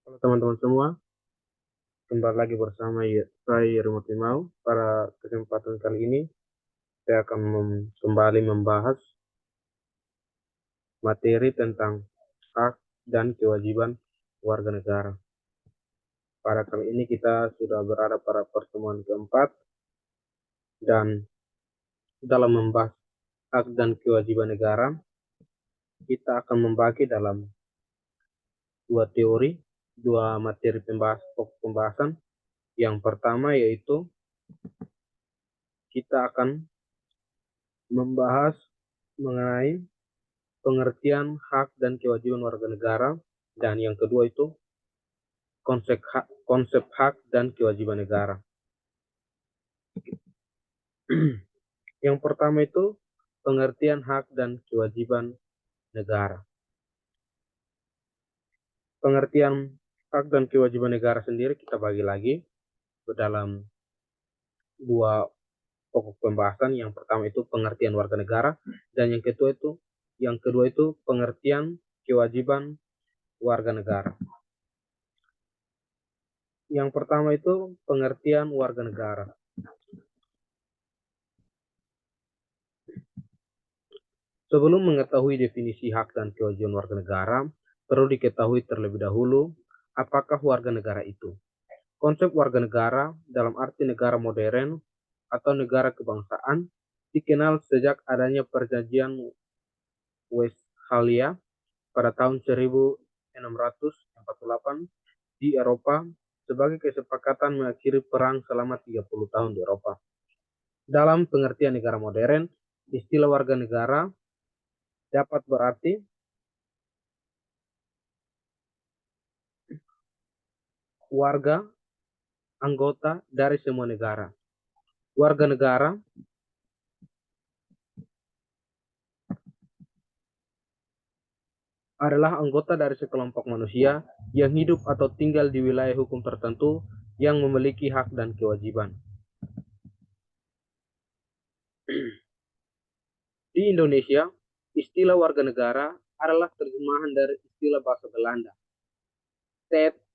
Halo teman-teman semua, kembali lagi bersama saya Remote Mau. Pada kesempatan kali ini, saya akan kembali membahas materi tentang hak dan kewajiban warga negara. Pada kali ini kita sudah berada pada pertemuan keempat, dan dalam membahas hak dan kewajiban negara, kita akan membagi dalam dua materi pembahasan. Yang pertama yaitu kita akan membahas mengenai pengertian hak dan kewajiban warga negara, dan yang kedua itu konsep hak dan kewajiban negara. Yang pertama itu pengertian hak dan kewajiban negara. Pengertian hak dan kewajiban negara sendiri kita bagi lagi ke dalam dua pokok pembahasan. Yang pertama itu pengertian warga negara, dan yang kedua itu pengertian kewajiban warga negara. Yang pertama itu pengertian warga negara. Sebelum mengetahui definisi hak dan kewajiban warga negara, perlu diketahui terlebih dahulu apakah warga negara itu. Konsep warga negara dalam arti negara modern atau negara kebangsaan dikenal sejak adanya Perjanjian Westphalia pada tahun 1648 di Eropa sebagai kesepakatan mengakhiri perang selama 30 tahun di Eropa. Dalam pengertian negara modern, istilah warga negara dapat berarti warga anggota dari semua negara. Warga negara adalah anggota dari sekelompok manusia yang hidup atau tinggal di wilayah hukum tertentu yang memiliki hak dan kewajiban. Di Indonesia, istilah warga negara adalah terjemahan dari istilah bahasa Belanda, Staatsburger.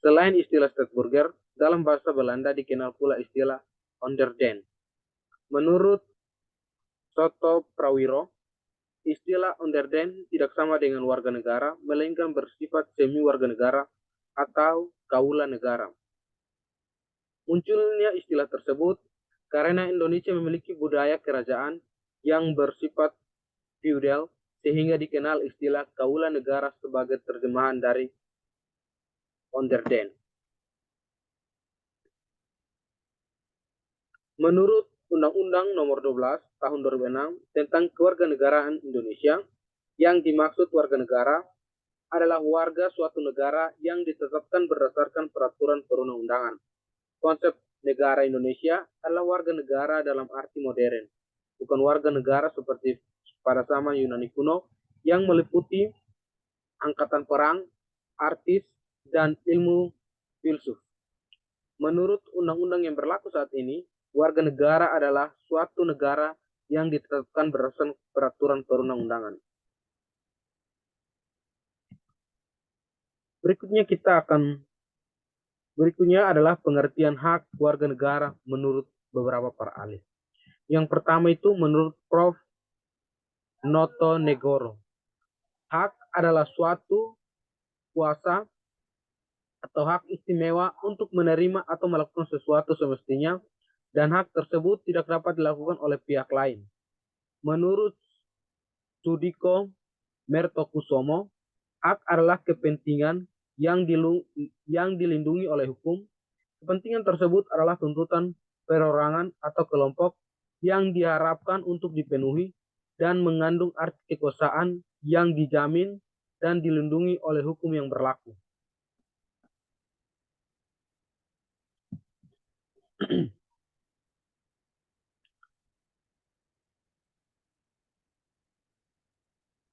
Selain istilah Staatsburger, dalam bahasa Belanda dikenal pula istilah Onderden. Menurut Soto Prawiro, istilah Onderden tidak sama dengan warga negara, melainkan bersifat semi warga negara atau kaula negara. Munculnya istilah tersebut karena Indonesia memiliki budaya kerajaan yang bersifat feudal, sehingga dikenal istilah kaula negara sebagai terjemahan dari Onderden. Menurut Undang-Undang Nomor 12 Tahun 2006 tentang Kewarganegaraan Indonesia, yang dimaksud warga negara adalah warga suatu negara yang ditetapkan berdasarkan peraturan perundang-undangan. Konsep negara Indonesia adalah warga negara dalam arti modern, bukan warga negara seperti pada zaman Yunani kuno yang meliputi angkatan perang, artis, dan ilmu filsuf. Menurut undang-undang yang berlaku saat ini, warga negara adalah suatu negara yang ditetapkan berdasarkan peraturan perundang-undangan. Berikutnya adalah pengertian hak warga negara menurut beberapa para ahli. Yang pertama itu menurut Prof. Noto Negoro. Hak adalah suatu kuasa atau hak istimewa untuk menerima atau melakukan sesuatu semestinya, dan hak tersebut tidak dapat dilakukan oleh pihak lain. Menurut Sudiko Mertokusomo, hak adalah kepentingan yang dilindungi oleh hukum. Kepentingan tersebut adalah tuntutan perorangan atau kelompok yang diharapkan untuk dipenuhi dan mengandung arti kekuasaan yang dijamin dan dilindungi oleh hukum yang berlaku.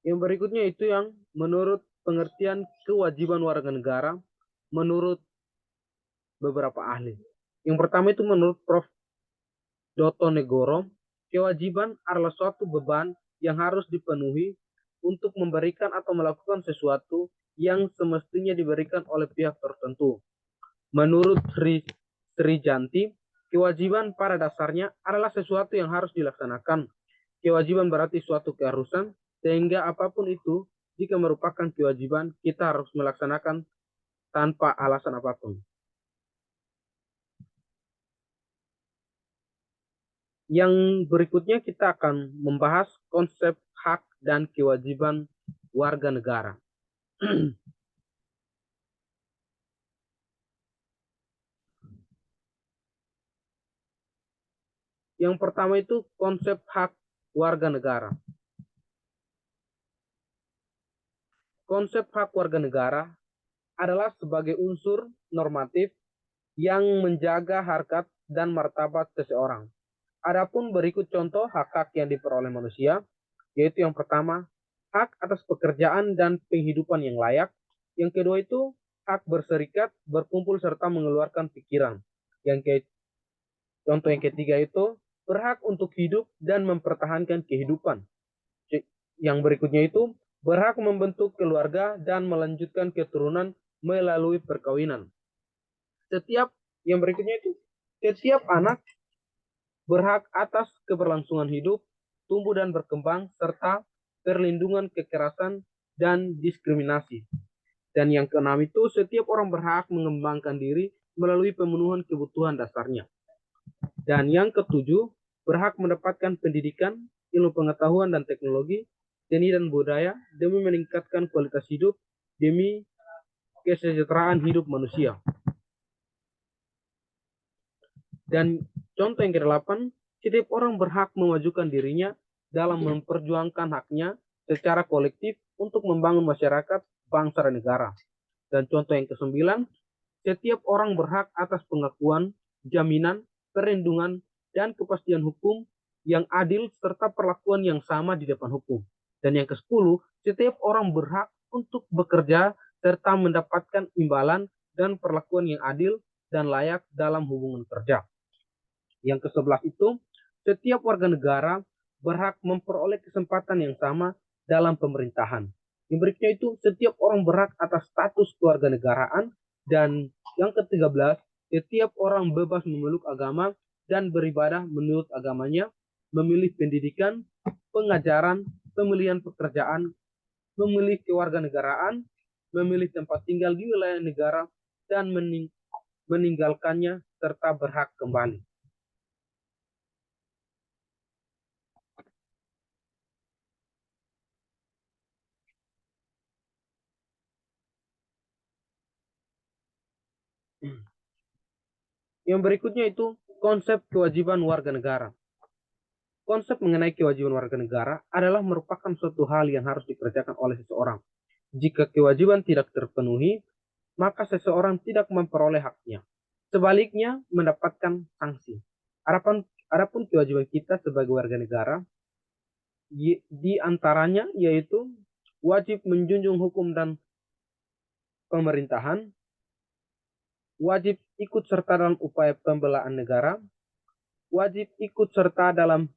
Yang berikutnya itu yang menurut pengertian kewajiban warga negara menurut beberapa ahli. Yang pertama itu menurut Prof. Doto Negoro, kewajiban adalah suatu beban yang harus dipenuhi untuk memberikan atau melakukan sesuatu yang semestinya diberikan oleh pihak tertentu. Menurut Sri Janti, kewajiban pada dasarnya adalah sesuatu yang harus dilaksanakan. Kewajiban berarti suatu keharusan, sehingga apapun itu, jika merupakan kewajiban, kita harus melaksanakan tanpa alasan apapun. Yang berikutnya kita akan membahas konsep hak dan kewajiban warga negara. Yang pertama itu konsep hak warga negara. Konsep hak warga negara adalah sebagai unsur normatif yang menjaga harkat dan martabat seseorang. Adapun berikut contoh hak-hak yang diperoleh manusia, yaitu yang pertama, hak atas pekerjaan dan penghidupan yang layak. Yang kedua itu, hak berserikat, berkumpul, serta mengeluarkan pikiran. Contoh yang ketiga itu, berhak untuk hidup dan mempertahankan kehidupan. Yang berikutnya itu, berhak membentuk keluarga dan melanjutkan keturunan melalui perkawinan. Yang berikutnya itu, setiap anak berhak atas keberlangsungan hidup, tumbuh dan berkembang, serta perlindungan kekerasan dan diskriminasi. Dan yang keenam itu, setiap orang berhak mengembangkan diri melalui pemenuhan kebutuhan dasarnya. Dan yang ketujuh, berhak mendapatkan pendidikan, ilmu pengetahuan dan teknologi, seni dan budaya demi meningkatkan kualitas hidup, demi kesejahteraan hidup manusia. Dan contoh yang ke-8, setiap orang berhak memajukan dirinya dalam memperjuangkan haknya secara kolektif untuk membangun masyarakat, bangsa, dan negara. Dan contoh yang ke-9, setiap orang berhak atas pengakuan, jaminan, perlindungan, dan kepastian hukum yang adil serta perlakuan yang sama di depan hukum. Dan yang ke-10, setiap orang berhak untuk bekerja serta mendapatkan imbalan dan perlakuan yang adil dan layak dalam hubungan kerja. Yang ke-11 itu, setiap warga negara berhak memperoleh kesempatan yang sama dalam pemerintahan. Yang berikutnya itu, setiap orang berhak atas status kewarganegaraan. Dan yang ke-13, setiap orang bebas memeluk agama dan beribadah menurut agamanya, memilih pendidikan, pengajaran, pemilihan pekerjaan, memilih kewarganegaraan, memilih tempat tinggal di wilayah negara, dan meninggalkannya serta berhak kembali. Yang berikutnya itu konsep kewajiban warga negara. Konsep mengenai kewajiban warga negara adalah merupakan suatu hal yang harus dikerjakan oleh seseorang. Jika kewajiban tidak terpenuhi, maka seseorang tidak memperoleh haknya. Sebaliknya, mendapatkan sanksi. Adapun kewajiban kita sebagai warga negara, di antaranya yaitu wajib menjunjung hukum dan pemerintahan, wajib ikut serta dalam upaya pembelaan negara, wajib ikut serta dalam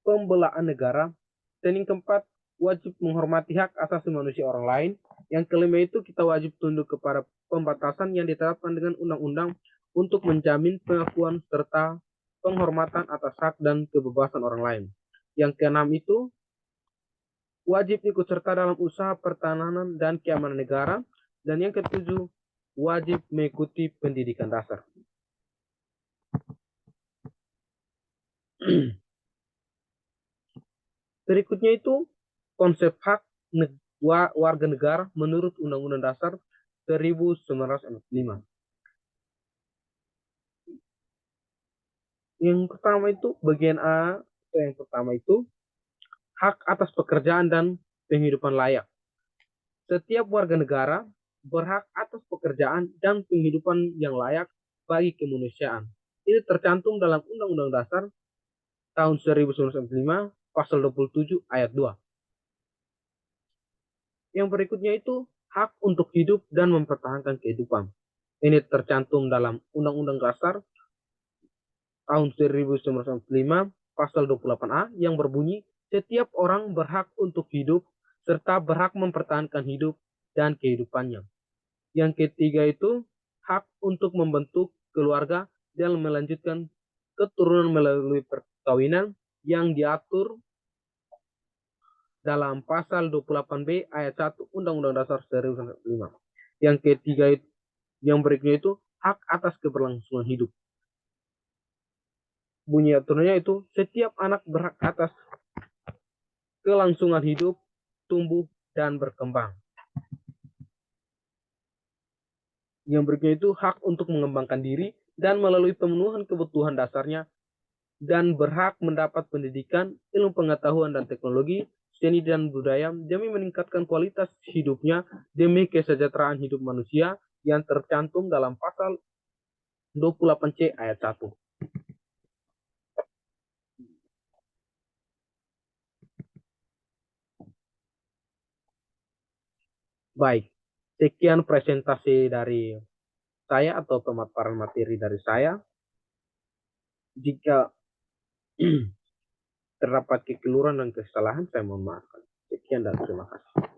pembelaan negara, dan yang keempat, wajib menghormati hak asasi manusia orang lain. Yang kelima itu kita wajib tunduk kepada pembatasan yang ditetapkan dengan undang-undang untuk menjamin pengakuan serta penghormatan atas hak dan kebebasan orang lain. Yang keenam itu wajib ikut serta dalam usaha pertahanan dan keamanan negara. Dan yang ketujuh, wajib mengikuti pendidikan dasar. Berikutnya itu konsep hak warga negara menurut Undang-Undang Dasar 1945. Yang pertama itu bagian A, yang pertama itu hak atas pekerjaan dan penghidupan layak. Setiap warga negara berhak atas pekerjaan dan penghidupan yang layak bagi kemanusiaan. Ini tercantum dalam Undang-Undang Dasar tahun 1945 pasal 27 ayat 2. Yang berikutnya itu hak untuk hidup dan mempertahankan kehidupan. Ini tercantum dalam Undang-Undang Dasar tahun 1945 pasal 28A yang berbunyi, Setiap orang berhak untuk hidup serta berhak mempertahankan hidup dan kehidupannya. Yang ketiga itu hak untuk membentuk keluarga dan melanjutkan keturunan melalui perkawinan yang diatur dalam pasal 28B ayat 1 Undang-Undang Dasar 1945. Yang ketiga itu, yang berikutnya itu hak atas keberlangsungan hidup. Bunyi aturannya itu setiap anak berhak atas kelangsungan hidup, tumbuh, dan berkembang. Yang berikutnya itu hak untuk mengembangkan diri dan melalui pemenuhan kebutuhan dasarnya dan berhak mendapat pendidikan, ilmu pengetahuan dan teknologi, seni dan budaya demi meningkatkan kualitas hidupnya demi kesejahteraan hidup manusia yang tercantum dalam pasal 28C ayat 1. Baik, sekian presentasi dari saya atau pemaparan materi dari saya. Jika terdapat kekeliruan dan kesalahan, saya mohon maaf. Sekian dan terima kasih.